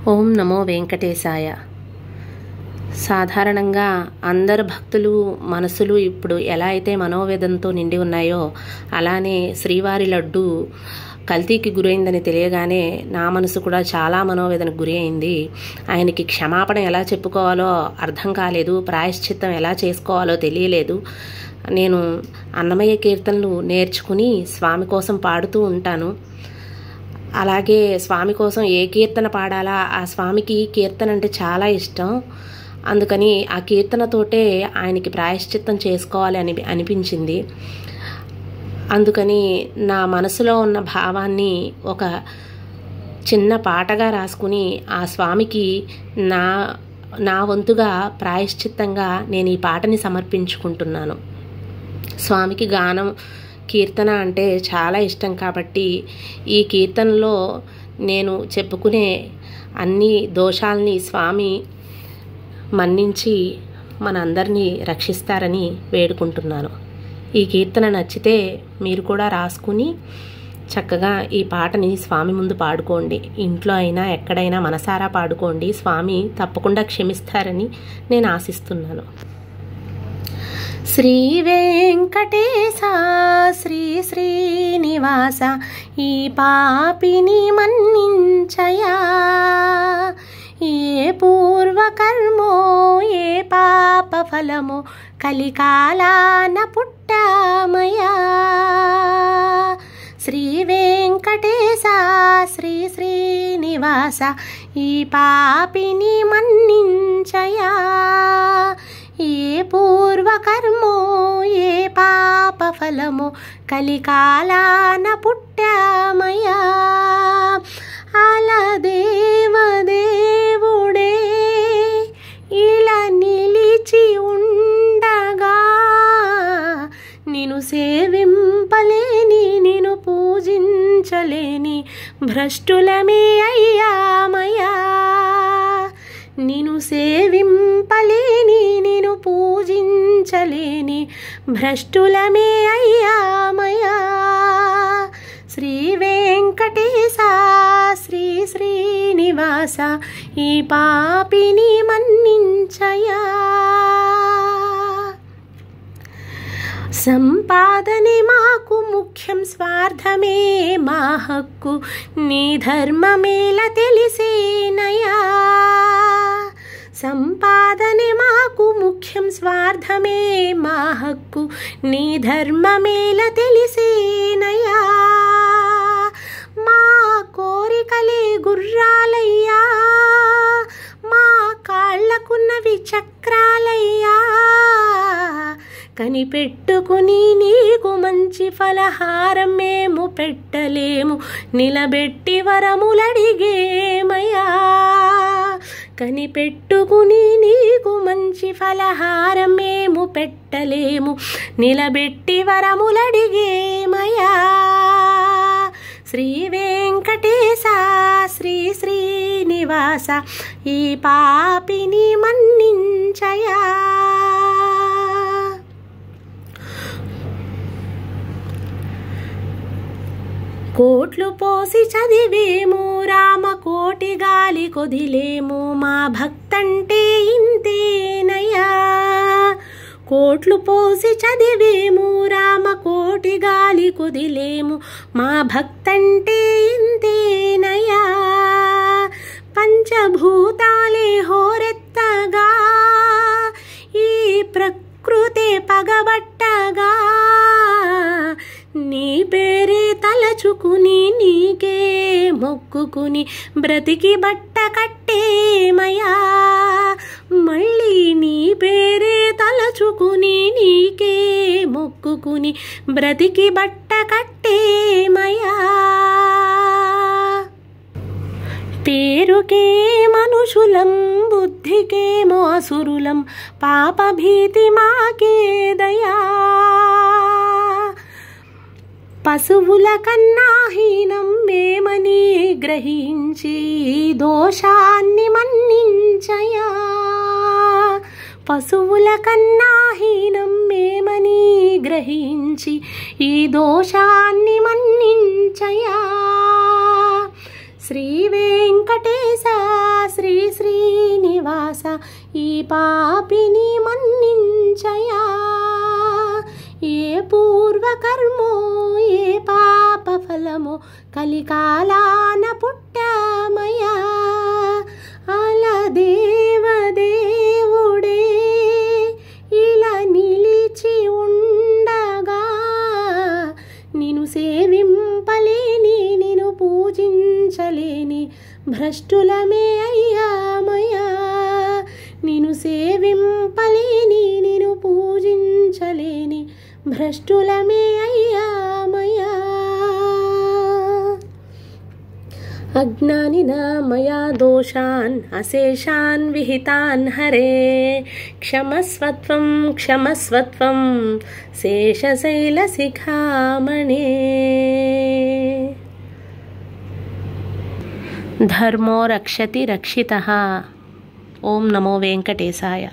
ఓం నమో వెంకటేశాయ. సాధారణంగా అందరు భక్తులు మనసులు ఇప్పుడు ఎలా అయితే మనోవేదనతో నిండి ఉన్నాయో అలానే శ్రీవారి లడ్డు కల్తీకి గురైందని తెలియగానే నా మనసు కూడా చాలా మనోవేదనకు గురి అయింది. ఆయనకి క్షమాపణ ఎలా చెప్పుకోవాలో అర్థం కాలేదు, ప్రాయశ్చిత్తం ఎలా చేసుకోవాలో తెలియలేదు. నేను అన్నమయ్య కీర్తనలు నేర్చుకుని స్వామి కోసం పాడుతూ ఉంటాను. అలాగే స్వామి కోసం ఏ కీర్తన పాడాలా, ఆ స్వామికి కీర్తన అంటే చాలా ఇష్టం. అందుకని ఆ కీర్తనతోటే ఆయనకి ప్రాయశ్చిత్తం చేసుకోవాలి అనిపించింది. అందుకని నా మనసులో ఉన్న భావాన్ని ఒక చిన్న పాటగా రాసుకుని ఆ స్వామికి నా వంతుగా ప్రాయశ్చిత్తంగా నేను ఈ పాటని సమర్పించుకుంటున్నాను. స్వామికి గానం కీర్తన అంటే చాలా ఇష్టం కాబట్టి ఈ కీర్తనలో నేను చెప్పుకునే అన్ని దోషాలని స్వామి మన్నించి మనందరినీ రక్షిస్తారని వేడుకుంటున్నాను. ఈ కీర్తన నచ్చితే మీరు కూడా రాసుకుని చక్కగా ఈ పాటని స్వామి ముందు పాడుకోండి. ఇంట్లో అయినా ఎక్కడైనా మనసారా పాడుకోండి. స్వామి తప్పకుండా క్షమిస్తారని నేను ఆశిస్తున్నాను. శ్రీ వెంకటేశ శ్రీ శ్రీనివాస ఈ పాపిని మన్నించయా. ఏ పూర్వకర్మో ఏ పాప ఫలమో కలికాలాన పుట్టామయా. శ్రీ వెంకటేశ శ్రీ శ్రీనివాస ఈ పాపిని మన్నించయా. ఏ పూర్వకర్మో ఏ పాప ఫలమో కలికాలాన పుట్టామయా. అలా దేవదేవుడే ఇలా నిలిచి ఉండగా నిన్ను సేవింపలేని నిన్ను పూజించలేని భ్రష్టులమే అయ్యామయా. నిన్ను సేవింపలేని నిన్ను పూజించలేని భ్రష్టులమే అయ్యామయా. శ్రీ వెంకటేశ శ్రీ శ్రీనివాస ఈ పాపిని మన్నించయా. సంపాదనే మాకు ముఖ్యం, స్వార్థమే మా హక్కు, నీ ధర్మమేల తెలిసేనయా. సంపాదనే మాకు ముఖ్యం, స్వార్థమే మా హక్కు, నీ ధర్మమేల తెలిసేనయా. మా కోరికలే గుర్రాలయ్యా, మా కాళ్ళకున్నవి చక్రాలయ్యా. కనిపెట్టుకుని నీకు మంచి ఫలహారం మేము పెట్టలేము, నిలబెట్టి వరములడిగేమయా. కనిపెట్టుకుని నీకు మంచి ఫలహారం మేము పెట్టలేము, నిలబెట్టి వరములడిగేమయా. శ్రీ వెంకటేశ శ్రీ శ్రీనివాస ఈ పాపిని మన్నించయా. కోట్లు పోసి చదివేము రామ, కోటి గాలి కొదిలేము, మా భక్తంటే ఇంతేనయ్యా. కోట్లు పోసి చదివేము రామ, కోటి గాలి కొదిలేము, మా భక్తంటే ఇంతేనయ్యా. పంచభూతాలే హోరెత్తగా ఈ ప్రకృతే పగబట్టగా, నీ పేరే తలచుకుని నీకే మొక్కుకుని బ్రతికి బట్ట కట్టేమయా. మళ్ళీ నీ పేరే తలచుకుని నీకే మొక్కుకుని బ్రతికి బట్ట కట్టేమయా. పేరుకే మనుషులం బుద్ధికేమో అసురులం, పాపభీతి మాకేదయా. పశువుల కన్నా హీనం మేమని గ్రహించి దోషాన్ని మన్నించయా. పశువుల కన్నా హీనం మేమని గ్రహించి ఈ దోషాన్ని మన్నించయా. శ్రీ వెంకటేశ పాపిని మన్నించయా. ఏ పూర్వకర్మో ఏ పాప ఫలమో కలికాలాన పుట్టామయా. అలా దేవదేవుడే ఇలా నిలిచి ఉండగా నిన్ను సేవింపలేని నిన్ను పూజించలేని భ్రష్టులమే అయ్యామయా. నిన్ను సేవింపలేని నిన్ను పూజించలేని భ్రష్టులమే అయ్యామయా. అజ్ఞానినా మయా దోషాన్ అశేషాన్ విహితాన్ హరే. క్షమస్వత్వం క్షమస్వత్వం శేషశైలశిఖామణే. ధర్మో రక్షతి రక్షితః. ఓం నమో వెంకటేశాయ.